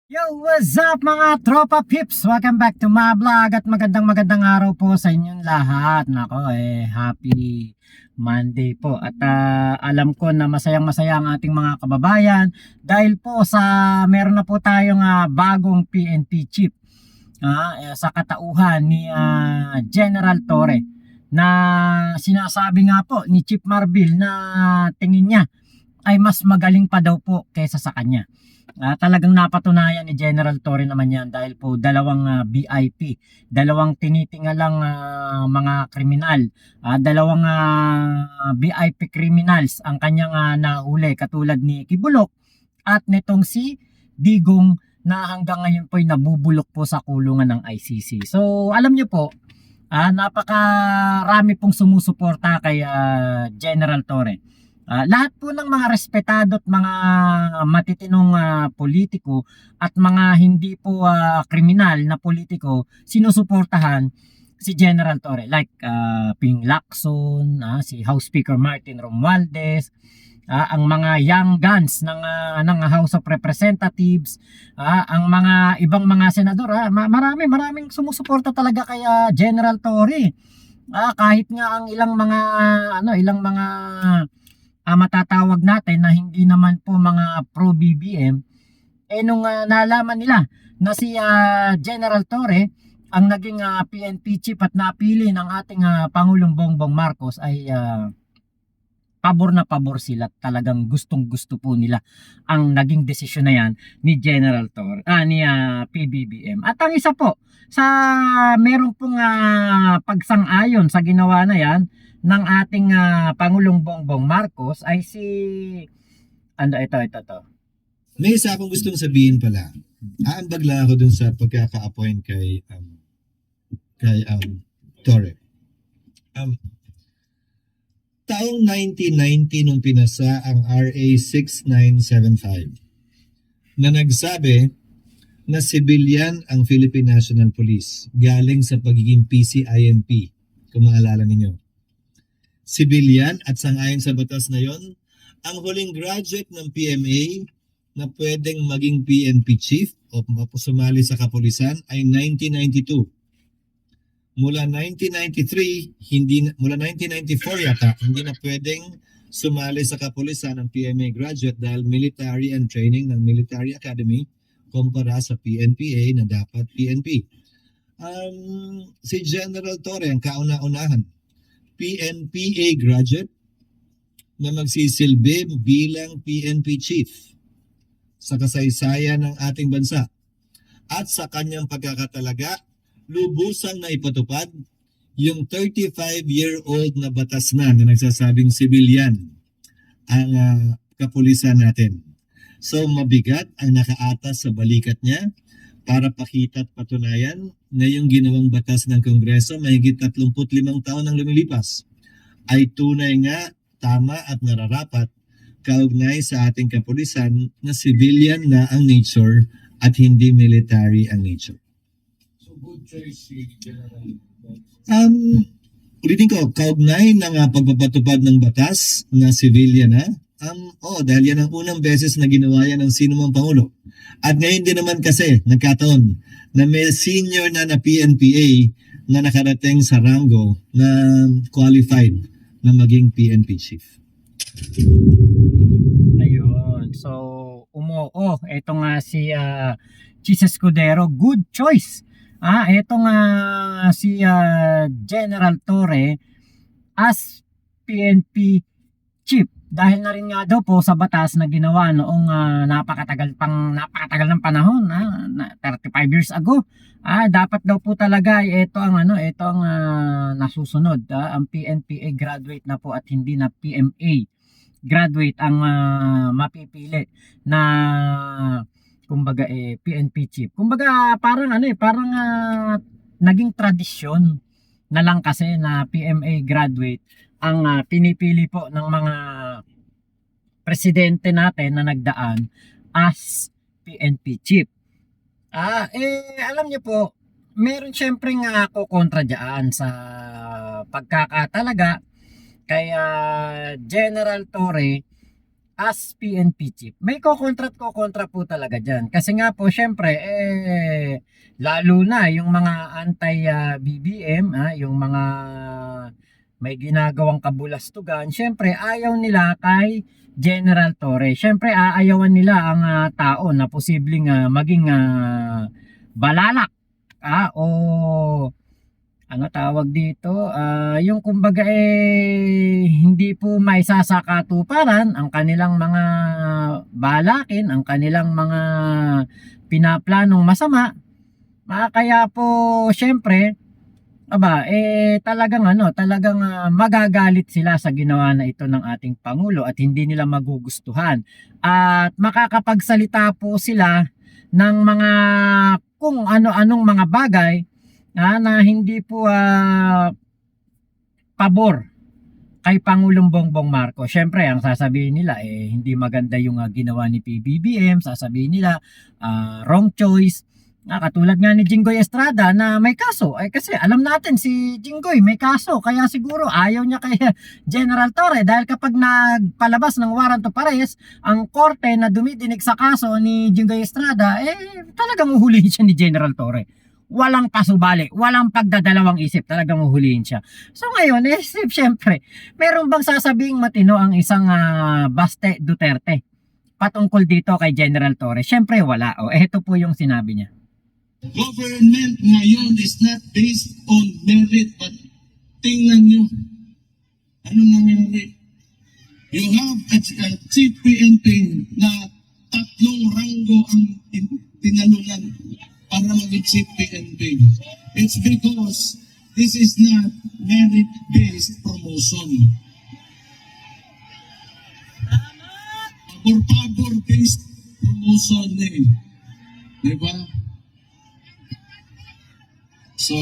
Yo, what's up mga tropa pips? Welcome back to my vlog at magandang araw po sa inyong lahat. Nako happy Monday po. At alam ko na masayang-masaya ang ating mga kababayan dahil po sa meron na po tayong bagong PNP chief sa katauhan ni General Torre, na sinasabi nga po ni Chief Marbil na tingin niya ay mas magaling pa daw po kaysa sa kanya. Talagang napatunayan ni General Torre naman yan dahil po dalawang VIP, dalawang tinitingalang mga kriminal, dalawang VIP criminals ang kanyang nahuli, katulad ni Kibulok at nitong si Digong na hanggang ngayon po ay nabubulok po sa kulungan ng ICC. So alam niyo po, napakarami pong sumusuporta kay General Torre. Lahat po ng mga respetado at mga matitinong politiko at mga hindi po kriminal na politiko sinusuportahan si General Torre, like Ping Lacson, si House Speaker Martin Romualdez, ang mga young guns ng House of Representatives, ang mga ibang mga senador, maraming sumusuporta talaga kay General Torre. Kahit nga ang ilang mga matatawag natin na hindi naman po mga pro BBM, nung nalaman nila na si General Torre ang naging PNP chief at napili ng ating Pangulong Bongbong Marcos, ay pabor na pabor sila. Talagang gustong gusto po nila ang naging desisyon na yan ni General Torre, ni PBBM. At ang isa po sa meron pong pagsang-ayon sa ginawa na yan ng ating Pangulong Bongbong Marcos ay si ito. May isa akong gustong sabihin pala. Aambag lang ako dun sa pagkaka-appoint kay Torre. Taong 1990 nung pinasa ang RA 6975 na nagsabi na civilian ang Philippine National Police galing sa pagiging PCIMP, kung maalala ninyo. Civilian, at sangayon sa batas na yon, ang huling graduate ng PMA na pwedeng maging PNP chief o sumali sa kapulisan ay 1992. Mula 1993, mula 1994 yata, hindi na pwedeng sumali sa kapulisan ng PMA graduate dahil military and training ng Military Academy kumpara sa PNPA na dapat PNP. Si General Torre ang kauna-unahan, PNPA graduate na magsisilbi bilang PNP chief sa kasaysayan ng ating bansa. At sa kanyang pagkakatalaga, lubusang na ipatupad yung 35-year-old na batas na nagsasabing civilian ang kapulisan natin. So mabigat ang nakaatas sa balikat niya para pakita at patunayan na yung ginawang batas ng Kongreso mahigit 35 taon nang lumilipas ay tunay nga, tama at nararapat kaugnay sa ating kapulisan na civilian na ang nature at hindi military ang nature. So good choice si General. Ulitin ko, kaugnay ng pagpapatupad ng batas na civilian dahil yan ang unang beses na ginawa yan ng sino mang Pangulo. At ngayon din naman kasi, nagkataon na may senior na PNPA na nakarating sa rango na qualified na maging PNP chief. Ayun. So, ito nga si Chis Escudero, good choice. Ito nga si General Torre as PNP chief dahil na rin nga daw po sa batas na ginawa noong napakatagal ng panahon, 35 years ago. Dapat daw po talaga ito ang nasusunod, ang PNPA graduate na po at hindi na PMA graduate ang mapipili na kumbaga PNP chief. Kumbaga parang naging tradisyon na lang kasi na PMA graduate ang pinipili po ng mga presidente natin na nagdaan as PNP chief. Alam niyo po, meron syempre nga ako kontra dyan sa pagkakatalaga kay General Torre as PNP chief. May kokontra po talaga dyan. Kasi nga po, syempre, lalo na yung mga anti-BBM, yung mga may ginagawang kabulastugan, syempre, ayaw nila kay General Torre. Syempre, aayawan nila ang tao na posibleng maging balalak o ano tawag dito, yung kumbaga hindi po may sasakatuparan ang kanilang mga balakin, ang kanilang mga pinaplanong masama. Kaya po syempre, talagang magagalit sila sa ginawa na ito ng ating Pangulo at hindi nila magugustuhan. At makakapagsalita po sila ng mga kung ano-anong mga bagay na hindi po pabor kay Pangulong Bongbong Marcos. Syempre, ang sasabihin nila hindi maganda yung ginawa ni PBBM, sasabihin nila wrong choice. Katulad nga ni Jinggoy Estrada na may kaso. Kasi alam natin si Jinggoy may kaso. Kaya siguro ayaw niya kay General Torre. Dahil kapag nagpalabas ng warrant of arrest, ang korte na dumidinig sa kaso ni Jinggoy Estrada, talagang uhulihin siya ni General Torre. Walang pasubali, walang pagdadalawang isip, talagang uhulihin siya. So ngayon, syempre, meron bang sasabing matino ang isang Baste Duterte patungkol dito kay General Torre? Syempre wala. Ito po yung sinabi niya. Government ngayon is not based on merit, but tingnan nyo, anong nangyari? You have a chief PNP na 3 ranggo ang tinalunan para maging chief PNP. It's because this is not merit-based promotion. Pabor-based promotion diba? So,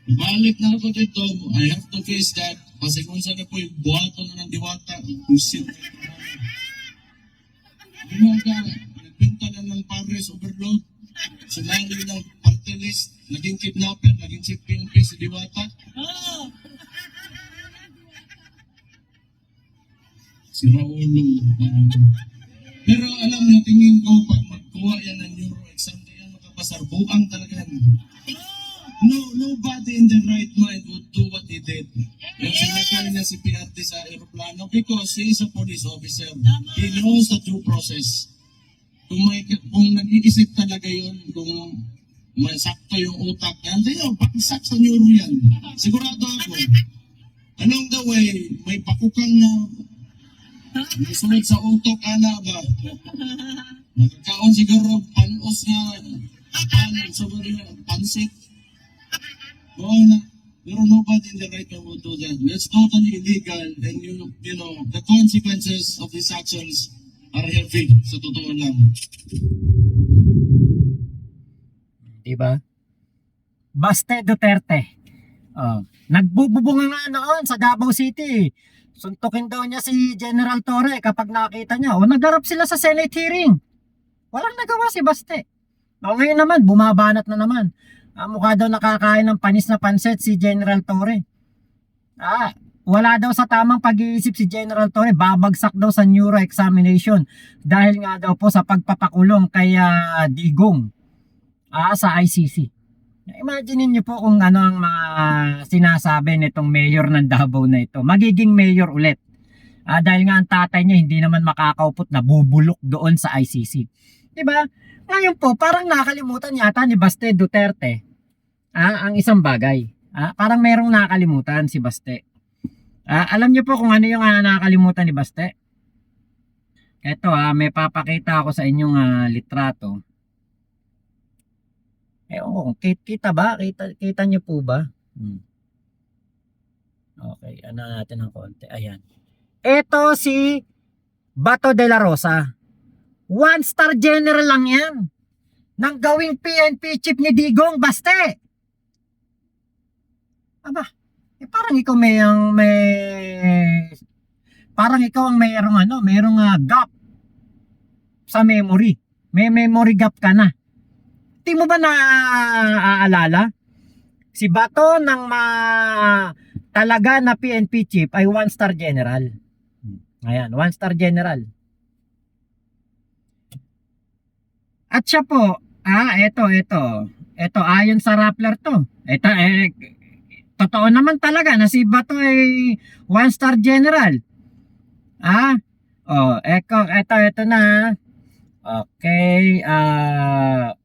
balik na ako dito, I have to face that. Kasi kung saan na po yung buhato na ng diwata, pusit. Diba nagbenta na ng Paris overload, sinali ng party list, naging kidnapper, naging chief PNP si diwata. Si Raulo. Pero alam niyo, tingin ko, pag magkuha yan ng neuro exam, yan makapasarbuang talaga yan. Nobody in the right mind would do what he did. Yung sinakay niya si PRT sa aeroplano because he is a police officer. He knows the due process. Kung nag-iisip talaga yun, kung masakto yung utak yan, paksak sa neuro yan. Sigurado ako. Along the way, may pakukang na sunod sa utok, ba? Magkakaon siguro, panos nga, pansit. Pero nobody in the right mind would do that. That's totally illegal, and you know the consequences of these actions are heavy, sa totoo lang. Diba? Baste Duterte. Nagbububunga nga noon sa Davao City. Suntukin daw niya si General Torre kapag nakita niya. Nagharap sila sa Senate hearing. Walang nagawa si Baste. Ngayon naman, bumabanat na naman. Mukha daw nakakain ng panis na pansit si General Torre. Wala daw sa tamang pag-iisip si General Torre. Babagsak daw sa neuro examination dahil nga daw po sa pagpapakulong kay Digong sa ICC. Imagine niyo po kung ano ang mga sinasabi nitong mayor ng Davao na ito. Magiging mayor ulit. Dahil nga ang tatay niya hindi naman makakaupot na bubulok doon sa ICC. Diba? Ngayon po, parang nakalimutan yata ni Baste Duterte ang isang bagay. Parang merong nakalimutan si Baste. Alam niyo po kung ano yung nakalimutan ni Baste? Ito may papakita ako sa inyong litrato. Kita ba? Kita niyo po ba? Okay, ano natin ng konti. Ayan. Ito si Bato de la Rosa. 1-star general lang yan. Nang gawing PNP chief ni Digong Baste. Parang ikaw parang ikaw ang mayroong gap sa memory. May memory gap ka na. Di mo ba naaalala? Si Bato talaga na PNP chief ay 1-star general. Ayan, 1-star general. At siya po, ito, ayon sa Rappler to. Ito, totoo naman talaga na si Bato ay 1-star general. Ito na. Okay,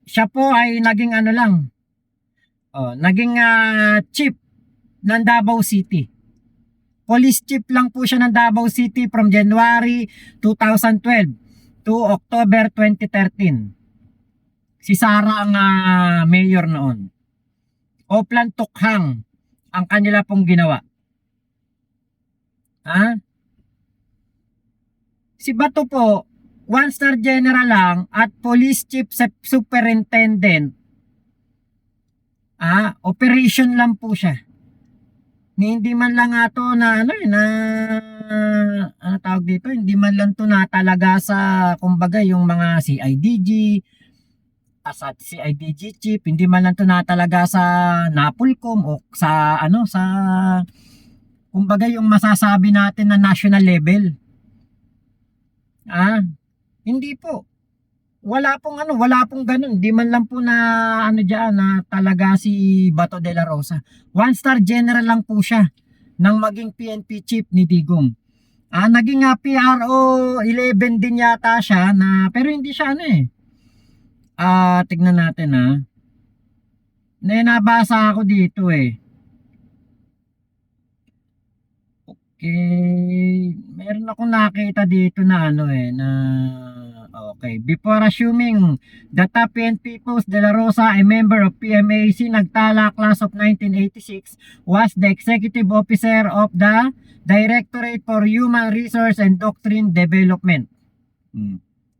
siya po ay naging ano lang. Naging chief ng Davao City. Police chief lang po siya ng Davao City from January 2012 to October 2013. Si Sara ang mayor noon. Oplan Tukhang ang kanila pong ginawa. Si Bato po, 1-star general lang at police chief superintendent. Operation lang po siya. Hindi man lang ato na tawag dito, hindi man lang to na talaga sa kumbaga yung mga CIDG, sa CIDG chief, hindi man lang to na talaga sa Napolcom o sa sa kumbaga yung masasabi natin na national level. Hindi po. Wala pong ganun. Hindi man lang po na diyan na talaga si Bato de la Rosa. 1-star general lang po siya nang maging PNP chief ni Digong. Naging PRO 11 din yata siya na pero hindi siya tignan natin nabasa ako dito Okay. Meron akong nakita dito na okay. Before assuming the top PNP post, De La Rosa, a member of PMAC, nagtala class of 1986, was the executive officer of the Directorate for Human Resource and Doctrine Development.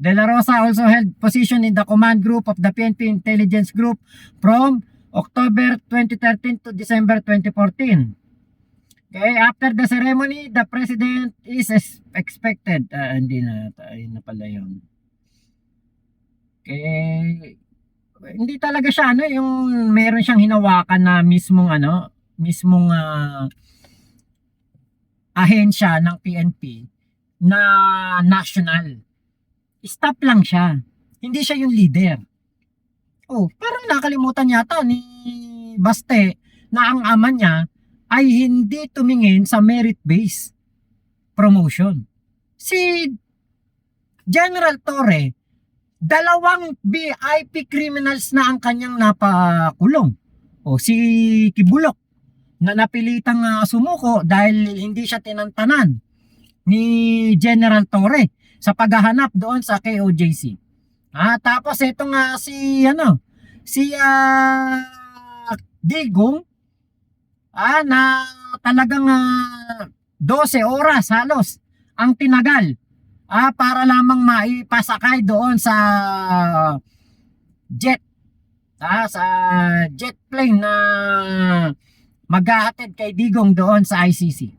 De La Rosa also held position in the command group of the PNP Intelligence Group from October 2013 to December 2014. Okay, after the ceremony, the president is expected. Hindi na pala yun. Okay. Hindi talaga siya yung meron siyang hinawakan na mismong ahensya ng PNP na national. Staff lang siya. Hindi siya yung leader. Parang nakalimutan yata ni Baste na ang ama niya ay hindi tumingin sa merit-based promotion. Si General Torre, 2 VIP criminals na ang kanyang napakulong. Si Kibulok na napilitang sumuko dahil hindi siya tinantanan ni General Torre sa paghahanap doon sa KOJC. Tapos ito nga si Digong na talagang 12 oras halos ang tinagal para lamang maipasakay doon sa jet sa jet plane na maghahatid kay Digong doon sa ICC.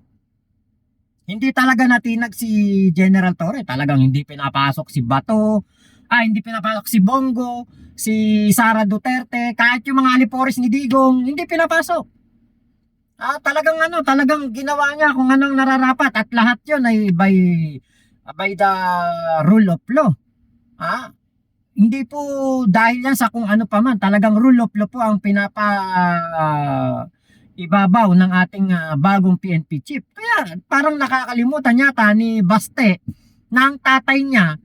Hindi talaga natinag si General Torre, talagang hindi pinapasok si Bato, hindi pinapasok si Bongo, si Sara Duterte, kahit yung mga alipores ni Digong, hindi pinapasok. Talagang ginawa niya kung anong nararapat at lahat 'yon ay by the rule of law. Hindi po dahil yan sa kung ano pa man, talagang rule of law po ang ibabaw ng ating bagong PNP chief. Kaya parang nakakalimutan yata ni Baste na ang tatay niya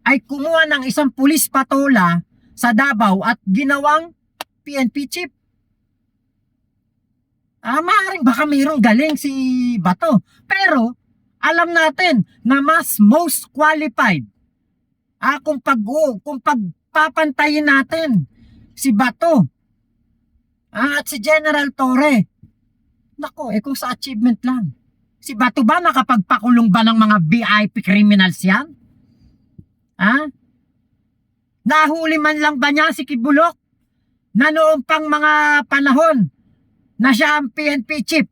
ay kumuha ng isang pulis patola sa Davao at ginawang PNP chief. Maaaring baka mayroong galing si Bato. Pero, alam natin na most qualified. Kung pagpapantayin natin si Bato at si General Torre. Nako, kung sa achievement lang. Si Bato ba nakapagpakulong ba ng mga VIP criminals yan? Nahuli man lang ba niya si Kibulok na noong pang mga panahon na siya ang PNP chief,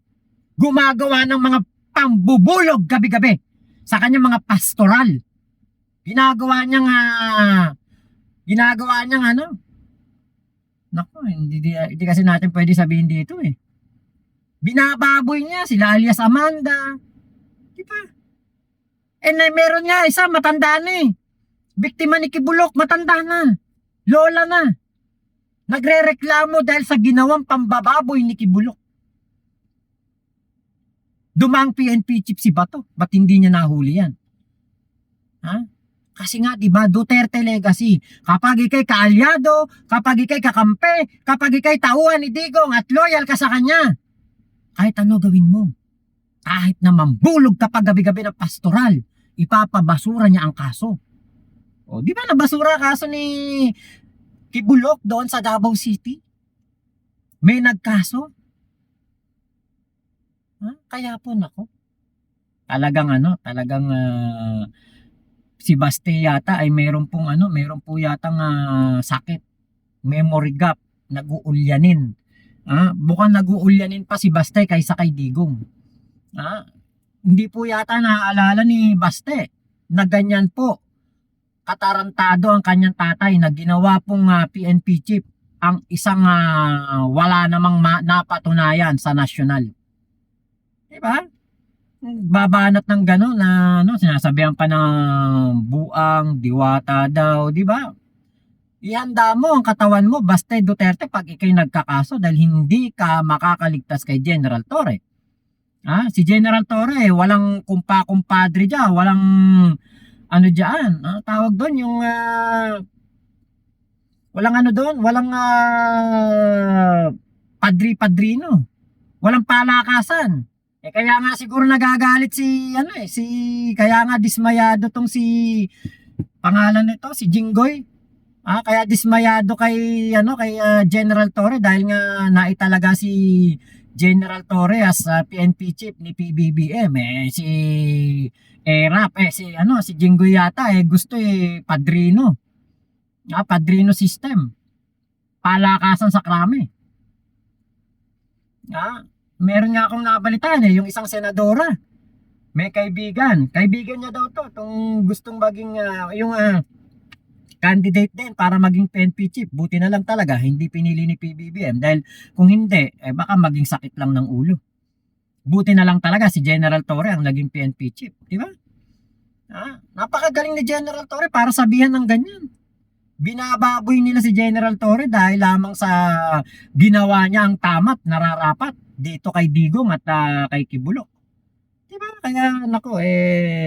gumagawa ng mga pambubulog gabi-gabi sa kanyang mga pastoral. Ginagawa niyang Naku, hindi kasi natin pwede sabihin dito Binababoy niya sila alias Amanda. Di ba? Meron niya isa matanda na Biktima ni Kibulok, matanda na. Lola na. Nagrereklamo dahil sa ginawang pambababoy ni Kibulok. Dumang PNP chief si Bato. Ba't hindi niya nahuli yan? Ha? Kasi nga, di ba, Duterte legacy. Kapag ikay kaalyado, kapag ikay kakampi, kapag ikay tauhan ni Digong at loyal ka sa kanya, kahit ano gawin mo. Kahit na mambulog ka pag gabi-gabi ng pastoral, ipapabasura niya ang kaso. O, di ba nabasura kaso ni Kibulok doon sa Davao City? May nagkaso? Ha? Kaya po nako. Talagang si Baste yata ay meron po yatang sakit. Memory gap, nag-uulyanin. Bukang nag-uulyanin pa si Baste kaysa kay Digong. Hindi po yata naaalala ni Baste na ganyan po katarantado ang kanyang tatay na ginawa pong PNP chief ang isang wala namang napatunayan sa nasyonal. Diba? Babanat ng gano'n na sinasabihan pa ng buang, diwata daw, diba? Ihanda mo ang katawan mo, Baste Duterte, pag ikay nagkakaso dahil hindi ka makakaligtas kay General Torre. Si General Torre, walang kumpa-kumpadre dyan, walang tawag doon yung walang padri-padrino. Walang palakasan. Kaya nga siguro nagagalit kaya nga dismayado tong si pangalan nito, si Jinggoy. Kaya dismayado kay General Torre dahil nga naitalaga si General Torre as PNP chief ni PBBM. Si si Jinggoy yata gusto padrino. Padrino system. Palakasan sa krami. Meron nga akong nabalitaan yung isang senadora. May kaibigan niya daw to, tong gustong maging candidate din para maging PNP chief. Buti na lang talaga hindi pinili ni PBBM dahil kung hindi baka maging sakit lang ng ulo. Buti na lang talaga si General Torre ang naging PNP chief, di ba? Napakagaling ni General Torre para sabihan ng ganyan. Binababoy nila si General Torre dahil lamang sa ginawa niya ang tama't nararapat dito kay Digong at kay Kibulok. Diba? Kaya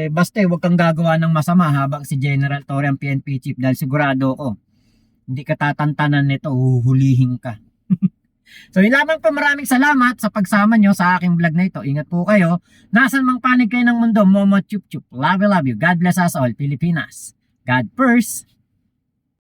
basta huwag kang gagawa ng masama habang si General Torre ang PNP chief dahil sigurado ko hindi ka tatantanan nito, huhulihin ka. So yun lamang po, maraming salamat sa pagsama nyo sa aking vlog na ito. Ingat po kayo. Nasan mang panig kayo ng mundo, Momo Chup Chup. Love you, love you. God bless us all, Pilipinas. God first.